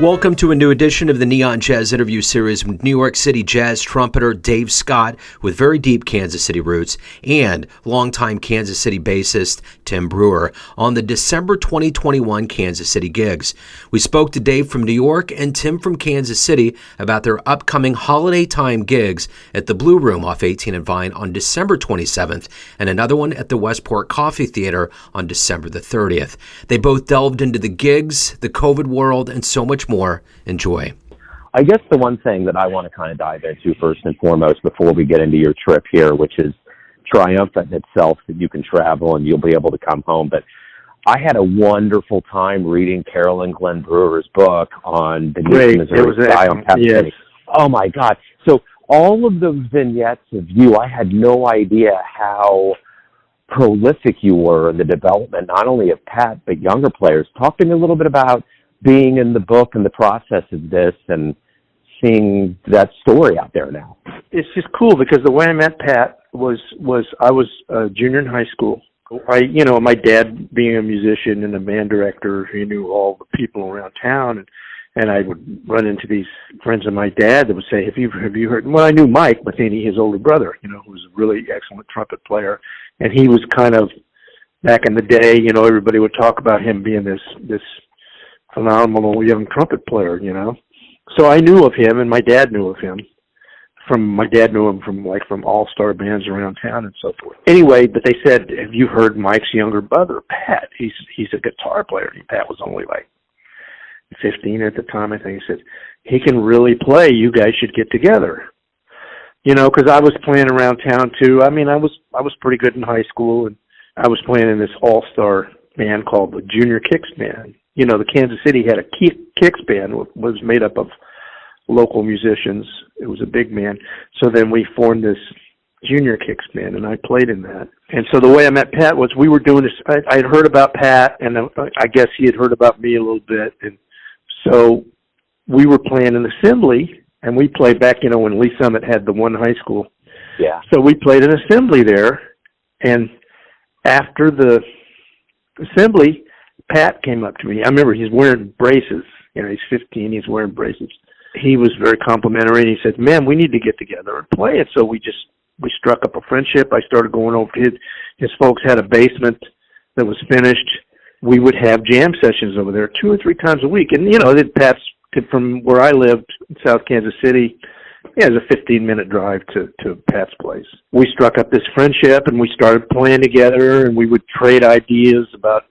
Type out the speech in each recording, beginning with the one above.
Welcome to a new edition of the Neon Jazz interview series with New York City jazz trumpeter Dave Scott, with very deep Kansas City roots, and longtime Kansas City bassist Tim Brewer on the December 2021 Kansas City gigs. We spoke to Dave from New York and Tim from Kansas City about their upcoming holiday time gigs at the Blue Room off 18 and Vine on December 27th and another one at the Westport Coffee Theater on December the 30th. They both delved into the gigs, the COVID world, and so much more. Enjoy. I guess the one thing that I want to kind of dive into first and foremost before we get into your trip here, which is triumphant in itself that you can travel and you'll be able to come home. But I had a wonderful time reading Carolyn Glenn Brewer's book on the Missouri style. Yes. Oh my God. So all of those vignettes of you, I had no idea how prolific you were in the development, not only of Pat, but younger players. Talk to me a little bit about being in the book and the process of this and seeing that story out there now. It's just cool because the way I met Pat was I was a junior in high school. My dad being a musician and a band director, he knew all the people around town, and I would run into these friends of my dad that would say, have you heard? Well, I knew Mike Matheny, his older brother, who was a really excellent trumpet player, and he was kind of, back in the day, everybody would talk about him being this phenomenal young trumpet player, So I knew of him, and my dad knew of him. My dad knew him from all-star bands around town and so forth. Anyway, but they said, have you heard Mike's younger brother, Pat? He's a guitar player. Pat was only like 15 at the time, I think. He said, he can really play. You guys should get together. Because I was playing around town too. I mean, I was pretty good in high school, and I was playing in this all-star band called the Junior Kicks Band. The Kansas City had a Kicks band, was made up of local musicians. It was a big band. So then we formed this Junior Kicks band, and I played in that. And so the way I met Pat was we were doing this. I had heard about Pat, and I guess he had heard about me a little bit. And so we were playing an assembly, and we played back, when Lee Summit had the one high school. Yeah. So we played an assembly there, and after the assembly, Pat came up to me. I remember he's wearing braces. He's 15. He's wearing braces. He was very complimentary, and he said, man, we need to get together and play it. So we struck up a friendship. I started going over to his folks had a basement that was finished. We would have jam sessions over there 2 or 3 times a week. And, Pat's from where I lived in South Kansas City, it was a 15-minute drive to Pat's place. We struck up this friendship, and we started playing together, and we would trade ideas about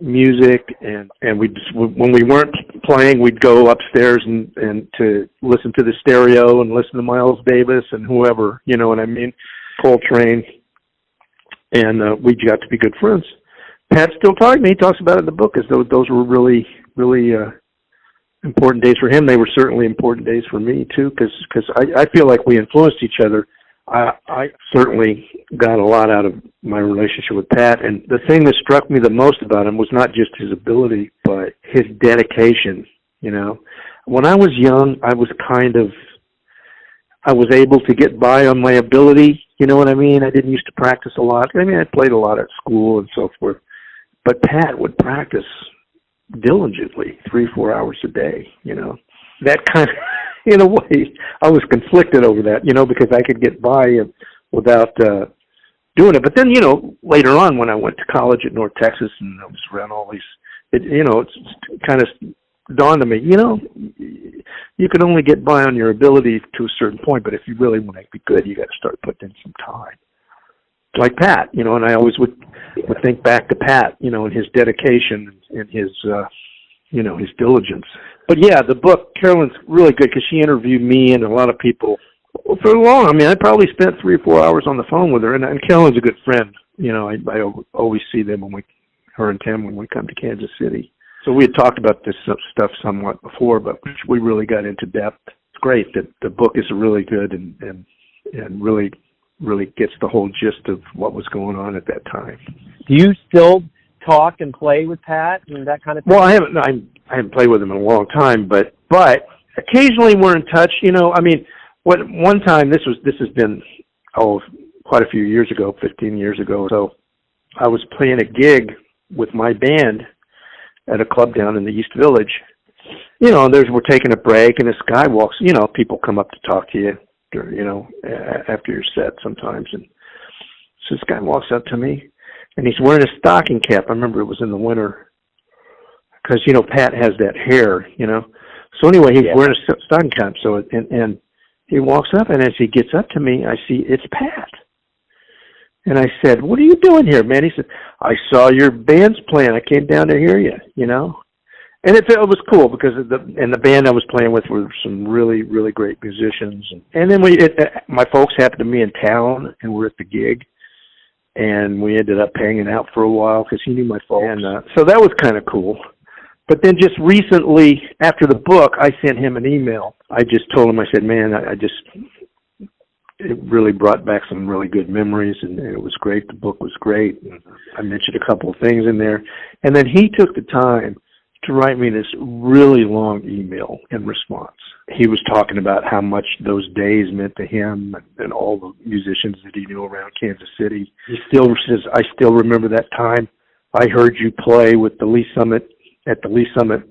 music, and when we weren't playing, we'd go upstairs and to listen to the stereo and listen to Miles Davis and whoever, you know what I mean, Coltrane, and we got to be good friends. Pat still talks to me. He talks about it in the book as though those were really, really important days for him. They were certainly important days for me too, because I feel like we influenced each other. I certainly got a lot out of my relationship with Pat, and the thing that struck me the most about him was not just his ability, but his dedication. When I was young, I was able to get by on my ability. You know what I mean? I didn't used to practice a lot. I played a lot at school and so forth, but Pat would practice diligently 3-4 hours a day. That kind of. In a way, I was conflicted over that, because I could get by without doing it. But then, later on when I went to college at North Texas and I was around all these, it's kind of dawned on me, you can only get by on your ability to a certain point, but if you really want to be good, you got to start putting in some time. Like Pat, and I always would think back to Pat, and his dedication and his diligence. But yeah, the book, Carolyn's really good because she interviewed me and a lot of people for long. I probably spent 3 or 4 hours on the phone with her, and Carolyn's a good friend. I always see them her and Tim, when we come to Kansas City. So we had talked about this stuff somewhat before, but we really got into depth. It's great that the book is really good and really, really gets the whole gist of what was going on at that time. Do you still talk and play with Pat and that kind of thing? Well, I haven't played with him in a long time, but occasionally we're in touch. One time, this has been quite a few years ago, 15 years ago. So I was playing a gig with my band at a club down in the East Village, we're taking a break, and this guy walks. People come up to talk to you, after your set sometimes, and so this guy walks up to me, and he's wearing a stocking cap. I remember it was in the winter, because Pat has that hair, So anyway, he's wearing a stocking cap. So and he walks up, and as he gets up to me, I see it's Pat. And I said, "What are you doing here, man?" He said, "I saw your band's playing. I came down to hear you, And it was cool because the band I was playing with were some really, really great musicians. And then my folks happened to be in town, and we're at the gig. And we ended up hanging out for a while because he knew my folks. And so that was kind of cool. But then just recently, after the book, I sent him an email. I just told him, I said, "Man, it really brought back some really good memories, and it was great. The book was great. And I mentioned a couple of things in there." And then he took the time to write me this really long email in response. He was talking about how much those days meant to him and all the musicians that he knew around Kansas City. He still says, "I still remember that time. I heard you play with the Lee Summit at the Lee Summit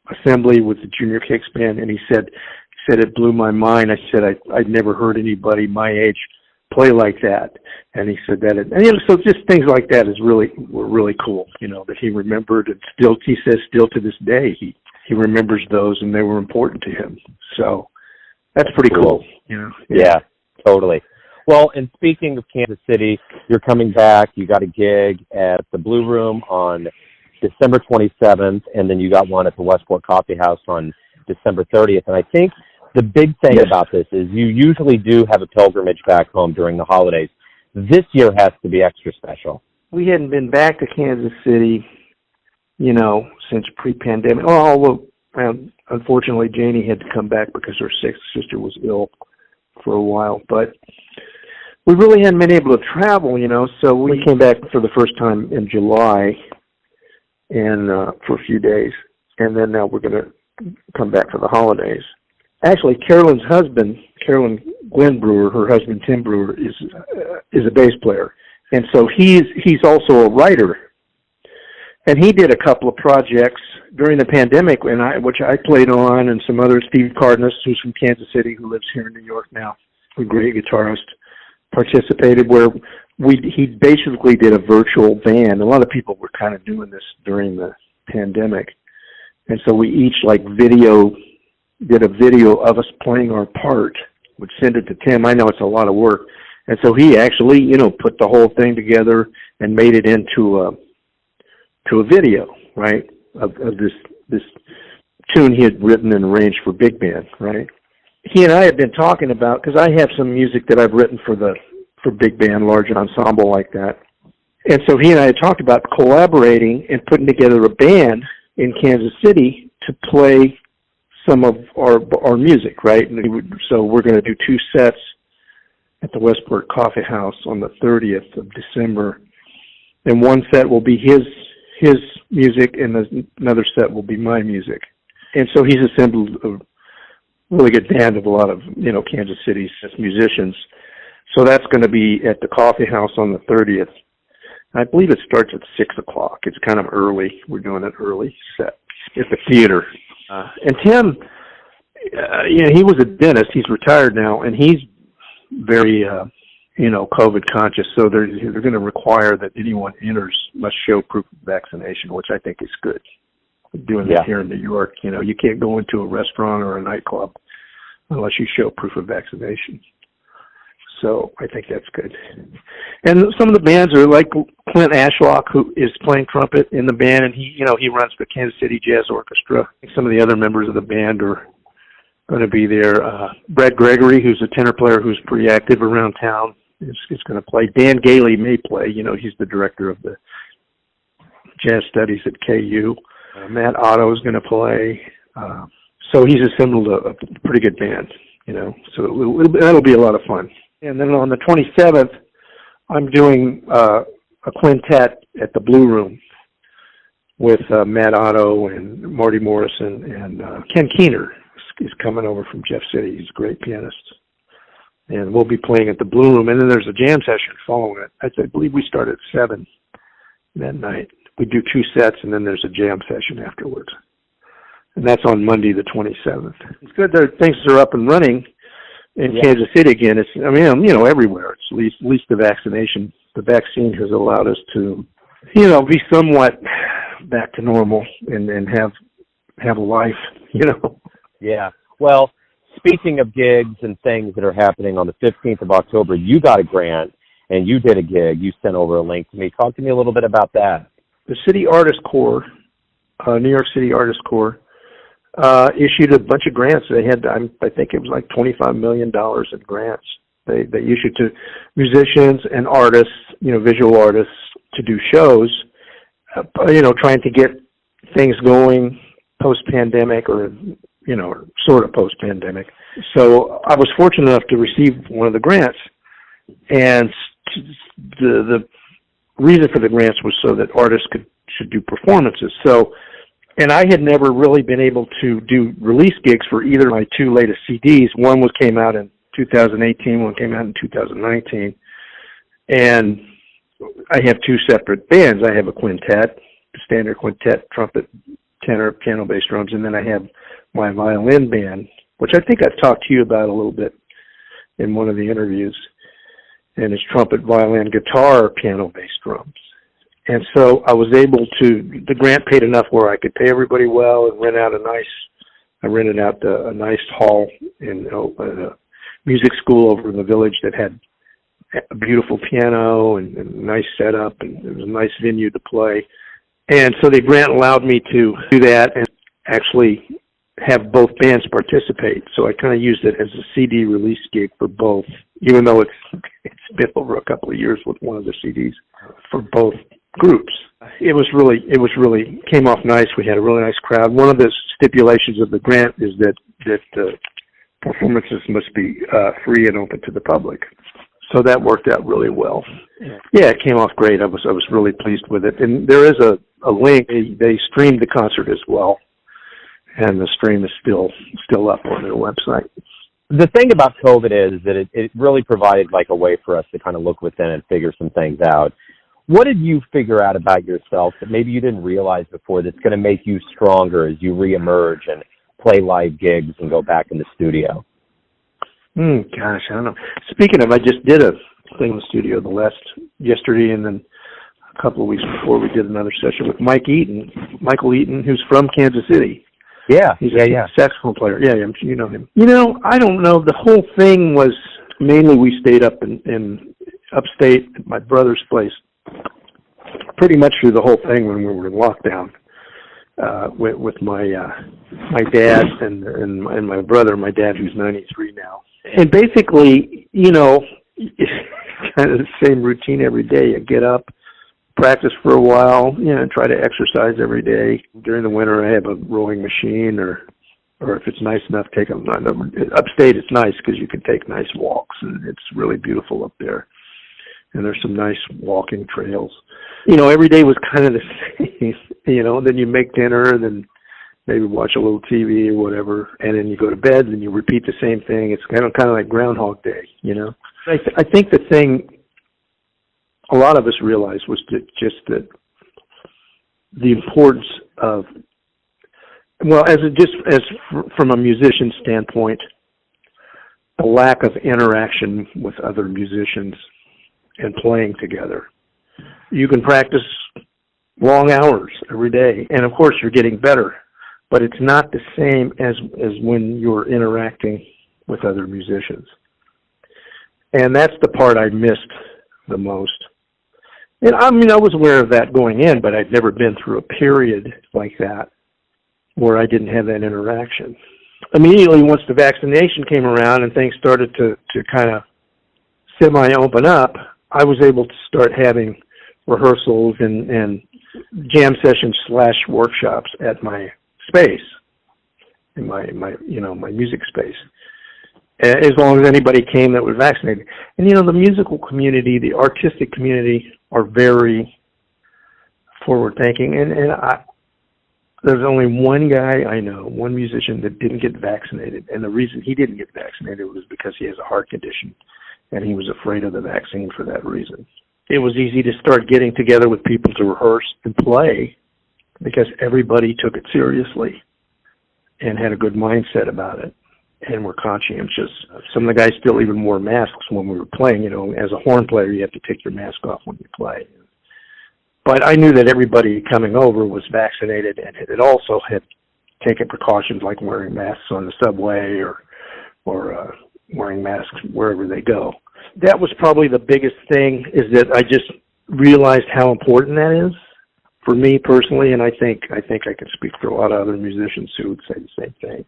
Assembly with the Junior Kicks Band," and he said it blew my mind. I said I'd never heard anybody my age play like that, and he said that. So just things like that were really cool. That he remembered, and he says still to this day he remembers those, and they were important to him. So that's pretty cool. Yeah, totally. Well, and speaking of Kansas City, you're coming back. You got a gig at the Blue Room on December 27th, and then you got one at the Westport Coffeehouse on December 30th. And I think the big thing about this is you usually do have a pilgrimage back home during the holidays. This year has to be extra special. We hadn't been back to Kansas City, since pre-pandemic. Although, unfortunately, Janie had to come back because her sister was ill for a while. But we really hadn't been able to travel, so we came back for the first time in July and for a few days. And then now we're going to come back for the holidays. Actually, Carolyn's husband, Carolyn Glenn Brewer, her husband Tim Brewer, is a bass player, and so he's also a writer. And he did a couple of projects during the pandemic, which I played on, and some others. Steve Cardenas, who's from Kansas City, who lives here in New York now, a great guitarist, participated. Where he basically did a virtual band. A lot of people were kind of doing this during the pandemic, and so we each did a video of us playing our part, would send it to Tim. I know it's a lot of work. And so he actually, put the whole thing together and made it into a video, right, of this tune he had written and arranged for big band, right? He and I had been talking about, because I have some music that I've written for big band, large ensemble like that. And so he and I had talked about collaborating and putting together a band in Kansas City to play some of our music, right? So we're going to do 2 sets at the Westport Coffeehouse on the 30th of December, and one set will be his music, and another set will be my music. And so he's assembled a really good band of a lot of Kansas City's musicians. So that's going to be at the Coffeehouse on the 30th. I believe it starts at 6:00. It's kind of early. We're doing an early set at the theater. And Tim, he was a dentist. He's retired now, and he's very, COVID conscious. So they're going to require that anyone enters must show proof of vaccination, which I think is good. Doing that here in New York, you can't go into a restaurant or a nightclub unless you show proof of vaccination. So I think that's good. And some of the bands are like Clint Ashlock, who is playing trumpet in the band, and he runs the Kansas City Jazz Orchestra. Some of the other members of the band are going to be there. Brad Gregory, who's a tenor player who's pretty active around town, is going to play. Dan Gailey may play. He's the director of the jazz studies at KU. Matt Otto is going to play. So he's assembled a pretty good band, So that'll be a lot of fun. And then on the 27th, I'm doing a quintet at the Blue Room with Matt Otto and Marty Morrison, and Ken Keener is coming over from Jeff City. He's a great pianist. And we'll be playing at the Blue Room. And then there's a jam session following it. I believe we start at 7 that night. We do 2 sets, and then there's a jam session afterwards. and that's on Monday the 27th. It's good that things are up and running in Kansas City again. It's, I mean, you know, everywhere. It's at least the vaccine has allowed us to, you know, be somewhat back to normal and have a life, you know. Yeah. Well, speaking of gigs and things that are happening, on the 15th of October, you got a grant and you did a gig. You sent over a link to me. Talk to me a little bit about that. The City Artist Corps, New York City Artist Corps, issued a bunch of grants. They had, I think it was like $25 million in grants. They issued to musicians and artists, you know, visual artists, to do shows, you know, trying to get things going post-pandemic, or, you know, sort of post-pandemic. So I was fortunate enough to receive one of the grants, and the reason for the grants was so that artists should do performances. So, and I had never really been able to do release gigs for either of my two latest CDs. One came out in 2018, one came out in 2019, and I have two separate bands. I have a quintet, standard quintet, trumpet, tenor, piano, bass, drums, and then I have my violin band, which I think I've talked to you about a little bit in one of the interviews, and it's trumpet, violin, guitar, piano, bass, drums. And so I was able to, the grant paid enough where I could pay everybody well and rented out a nice hall in a music school over in the village that had a beautiful piano and a nice setup, and it was a nice venue to play. And so the grant allowed me to do that and actually have both bands participate. So I kind of used it as a CD release gig for both, even though it's been over a couple of years with one of the CDs, for both groups. It was really came off nice. We had a really nice crowd. One of the stipulations of the grant is that performances must be free and open to the public. So that worked out really well. Yeah, it came off great. I was really pleased with it. And there is a link. They streamed the concert as well, and the stream is still up on their website. The thing about COVID is that it really provided like a way for us to kind of look within and figure some things out. What did you figure out about yourself that maybe you didn't realize before that's going to make you stronger as you reemerge and play live gigs and go back in the studio? Gosh, I don't know. Speaking of, I just did a thing in the studio yesterday, and then a couple of weeks before we did another session with Michael Eaton, who's from Kansas City. Yeah, he's a saxophone player. Yeah, you know him. You know, I don't know. The whole thing was mainly we stayed up in upstate at my brother's place pretty much through the whole thing when we were in lockdown. With my dad and my brother, my dad who's 93 now. And basically, you know, kind of the same routine every day. You get up, practice for a while, you know, try to exercise every day. During the winter, I have a rowing machine, or if it's nice enough, upstate it's nice because you can take nice walks, and it's really beautiful up there. And there's some nice walking trails. You know, every day was kind of the same, you know, then you make dinner, and then maybe watch a little TV or whatever, and then you go to bed, and you repeat the same thing. It's kind of like Groundhog Day, you know. I think the thing a lot of us realized was that the importance of, well, from a musician standpoint, the lack of interaction with other musicians and playing together. You can practice long hours every day, and of course you're getting better, but it's not the same as when you're interacting with other musicians. And that's the part I missed the most. And I mean, I was aware of that going in, but I'd never been through a period like that where I didn't have that interaction. Immediately once the vaccination came around and things started to kind of semi-open up, I was able to start having rehearsals and jam sessions / workshops at my space, in my music space, as long as anybody came that was vaccinated. And, you know, the musical community, the artistic community are very forward-thinking. And there's only one guy I know, one musician that didn't get vaccinated. And the reason he didn't get vaccinated was because he has a heart condition, and he was afraid of the vaccine for that reason. It was easy to start getting together with people to rehearse and play because everybody took it seriously. and had a good mindset about it and were conscientious. Some of the guys still even wore masks when we were playing. You know, as a horn player, you have to take your mask off when you play. But I knew that everybody coming over was vaccinated and it also had taken precautions like wearing masks on the subway or wearing masks wherever they go. That was probably the biggest thing, is that I just realized how important that is for me personally, and I think I can speak for a lot of other musicians who would say the same thing.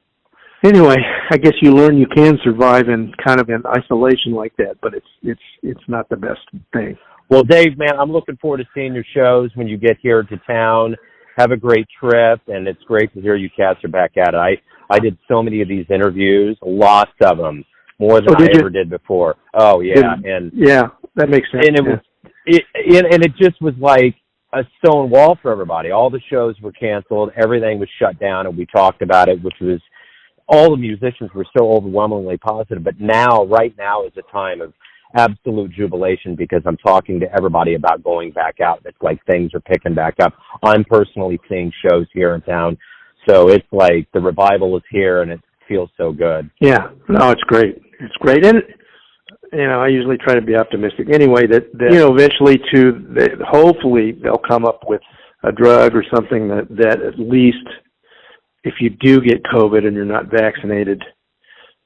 Anyway, I guess you learn you can survive in kind of an isolation like that, but it's not the best thing. Well, Dave, man, I'm looking forward to seeing your shows when you get here to town. Have a great trip, and it's great to hear you cats are back at it. I did so many of these interviews, lots of them, more than I ever did before. Oh, yeah. Yeah, that makes sense. And it just was like a stone wall for everybody. All the shows were canceled. Everything was shut down, and we talked about it, which was all the musicians were so overwhelmingly positive. But now, right now is a time of absolute jubilation because I'm talking to everybody about going back out. It's like things are picking back up. I'm personally seeing shows here in town. So it's like the revival is here, and it feels so good. Yeah, no, it's great. It's great. And, you know, I usually try to be optimistic anyway that you know, eventually hopefully they'll come up with a drug or something that at least if you do get COVID and you're not vaccinated,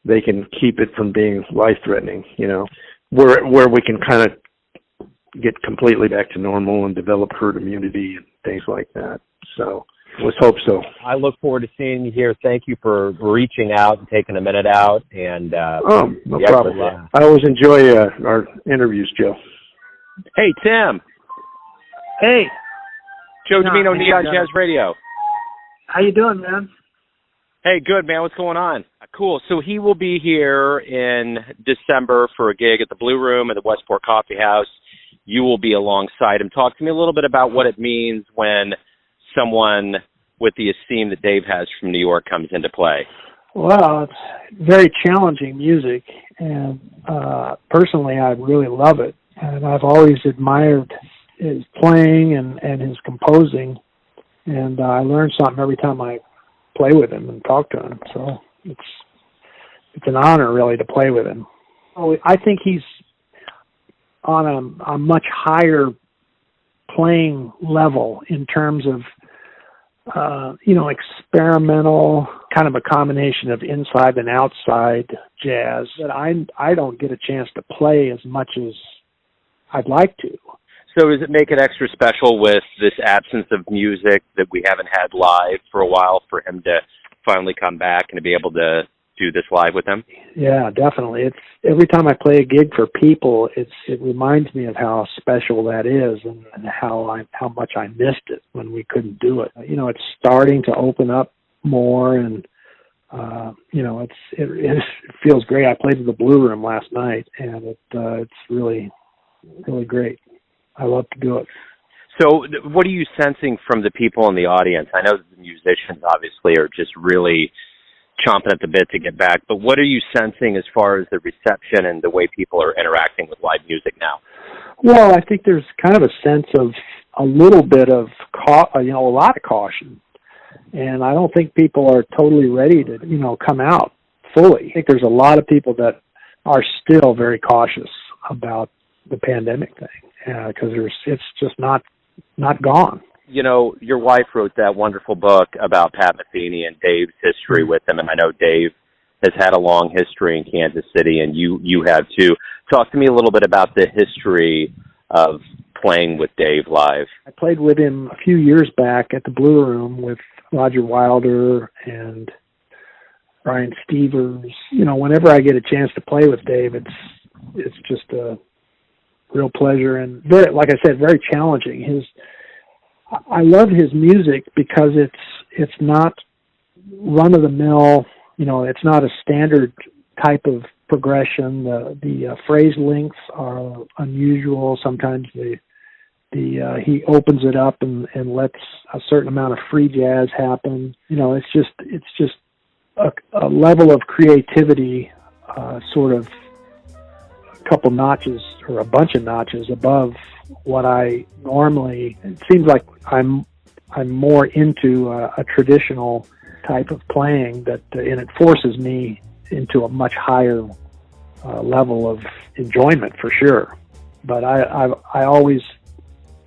they can keep it from being life-threatening, you know, where we can kind of get completely back to normal and develop herd immunity and things like that. So let's hope so. I look forward to seeing you here. Thank you for reaching out and taking a minute out. And no problem. Yeah. I always enjoy our interviews, Joe. Hey, Tim. Hey. Joe Domino, Neon Jazz Radio. How you doing, man? Hey, good, man. What's going on? Cool. So he will be here in December for a gig at the Blue Room at the Westport Coffeehouse. You will be alongside him. Talk to me a little bit about what it means when someone with the esteem that Dave has from New York comes into play. Well, it's very challenging music, and personally, I really love it. And I've always admired his playing and his composing, and I learn something every time I play with him and talk to him. So it's an honor, really, to play with him. I think he's on a much higher playing level in terms of, experimental, kind of a combination of inside and outside jazz that I don't get a chance to play as much as I'd like to. So does it make it extra special with this absence of music that we haven't had live for a while for him to finally come back and to be able to do this live with him? Yeah, definitely. It's every time I play a gig for people, it reminds me of how special that is and how much I missed it when we couldn't do it. You know, it's starting to open up more, and it feels great. I played at the Blue Room last night, and it's really, really great. I love to do it. So what are you sensing from the people in the audience? I know the musicians obviously are just really chomping at the bit to get back, but what are you sensing as far as the reception and the way people are interacting with live music now? Well, I think there's kind of a sense of a little bit of, a lot of caution. And I don't think people are totally ready to, come out fully. I think there's a lot of people that are still very cautious about the pandemic thing because it's just not gone. You know, your wife wrote that wonderful book about Pat Metheny and Dave's history with him, and I know Dave has had a long history in Kansas City, and you have too. Talk to me a little bit about the history of playing with Dave live. I played with him a few years back at the Blue Room with Roger Wilder and Brian Stevers. Whenever I get a chance to play with Dave, it's just a real pleasure and very, like I said, very challenging. I love his music because it's not run of the mill. It's not a standard type of progression. The phrase lengths are unusual. Sometimes he opens it up and lets a certain amount of free jazz happen. It's just a level of creativity, sort of a couple notches or a bunch of notches above what I normally. It seems like I'm more into a traditional type of playing and it forces me into a much higher level of enjoyment for sure. But I always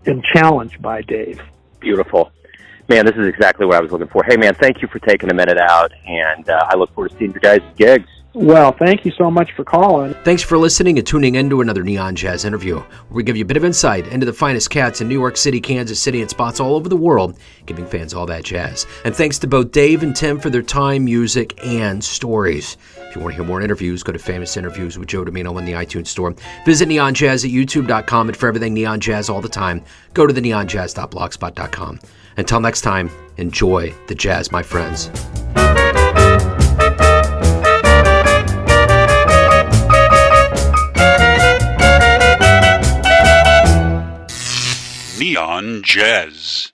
am challenged by Dave. Beautiful. Man, this is exactly what I was looking for. Hey, man, thank you for taking a minute out, and I look forward to seeing your guys' gigs. Well, thank you so much for calling. Thanks for listening and tuning in to another Neon Jazz interview, where we give you a bit of insight into the finest cats in New York City, Kansas City, and spots all over the world, giving fans all that jazz. And thanks to both Dave and Tim for their time, music, and stories. If you want to hear more interviews, go to Famous Interviews with Joe Domino in the iTunes Store. Visit Neon Jazz at youtube.com, and for everything Neon Jazz all the time, go to theneonjazz.blogspot.com. Until next time, enjoy the jazz, my friends. Neon Jazz.